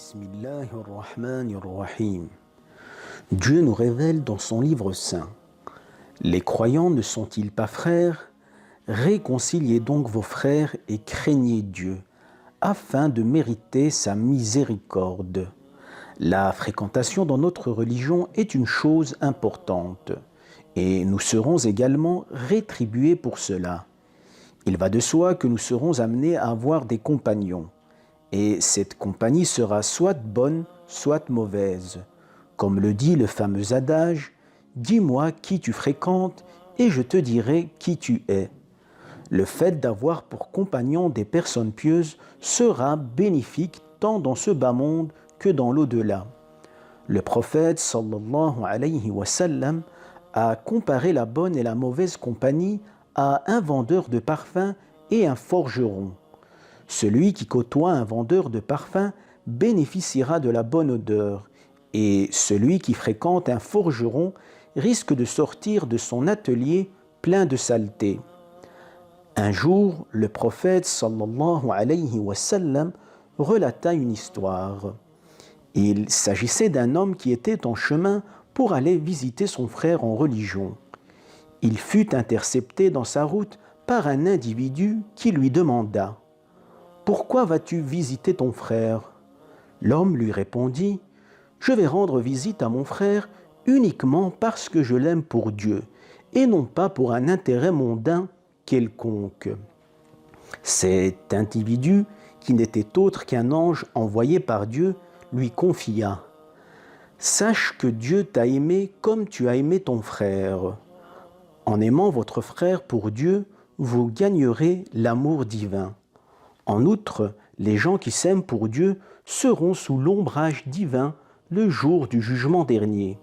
Bismillahirrahmanirrahim. Dieu nous révèle dans son livre saint. Les croyants ne sont-ils pas frères? Réconciliez donc vos frères et craignez Dieu, afin de mériter sa miséricorde. La fréquentation dans notre religion est une chose importante, et nous serons également rétribués pour cela. Il va de soi que nous serons amenés à avoir des compagnons, et cette compagnie sera soit bonne, soit mauvaise. Comme le dit le fameux adage, « Dis-moi qui tu fréquentes, et je te dirai qui tu es ». Le fait d'avoir pour compagnon des personnes pieuses sera bénéfique tant dans ce bas monde que dans l'au-delà. Le prophète sallallahu alayhi wa sallam a comparé la bonne et la mauvaise compagnie à un vendeur de parfums et un forgeron. Celui qui côtoie un vendeur de parfums bénéficiera de la bonne odeur, et celui qui fréquente un forgeron risque de sortir de son atelier plein de saleté. Un jour, le prophète sallallahu alayhi wa sallam relata une histoire. Il s'agissait d'un homme qui était en chemin pour aller visiter son frère en religion. Il fut intercepté dans sa route par un individu qui lui demanda « Pourquoi vas-tu visiter ton frère ?» L'homme lui répondit « Je vais rendre visite à mon frère uniquement parce que je l'aime pour Dieu et non pas pour un intérêt mondain quelconque. » Cet individu, qui n'était autre qu'un ange envoyé par Dieu, lui confia « Sache que Dieu t'a aimé comme tu as aimé ton frère. En aimant votre frère pour Dieu, vous gagnerez l'amour divin. En outre, les gens qui s'aiment pour Dieu seront sous l'ombrage divin le jour du jugement dernier.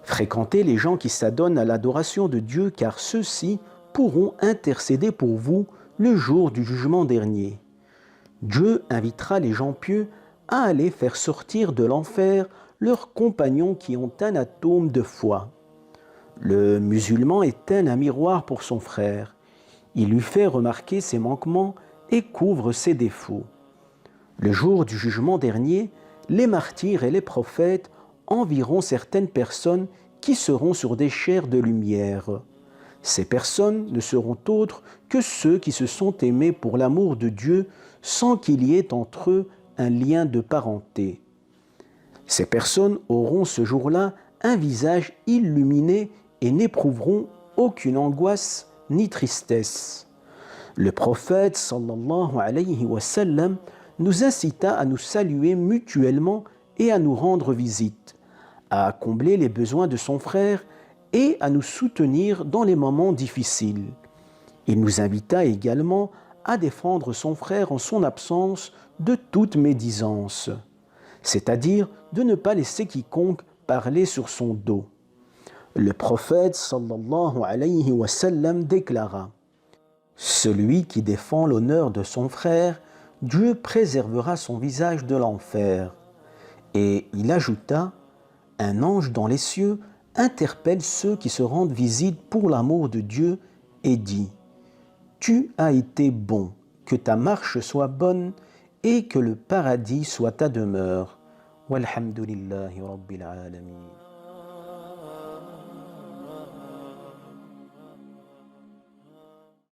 Fréquentez les gens qui s'adonnent à l'adoration de Dieu, car ceux-ci pourront intercéder pour vous le jour du jugement dernier. Dieu invitera les gens pieux à aller faire sortir de l'enfer leurs compagnons qui ont un atome de foi. Le musulman est un miroir pour son frère. Il lui fait remarquer ses manquements et couvre ses défauts. Le jour du jugement dernier, les martyrs et les prophètes envieront certaines personnes qui seront sur des chairs de lumière. Ces personnes ne seront autres que ceux qui se sont aimés pour l'amour de Dieu sans qu'il y ait entre eux un lien de parenté. Ces personnes auront ce jour-là un visage illuminé et n'éprouveront aucune angoisse ni tristesse. Le prophète sallallahu alayhi wa sallam nous incita à nous saluer mutuellement et à nous rendre visite, à combler les besoins de son frère et à nous soutenir dans les moments difficiles. Il nous invita également à défendre son frère en son absence de toute médisance, c'est-à-dire de ne pas laisser quiconque parler sur son dos. Le prophète sallallahu alayhi wa sallam déclara « Celui qui défend l'honneur de son frère, Dieu préservera son visage de l'enfer. » Et il ajouta « Un ange dans les cieux interpelle ceux qui se rendent visite pour l'amour de Dieu et dit « Tu as été bon, que ta marche soit bonne et que le paradis soit ta demeure. » Walhamdulillahi Rabbil Alamin.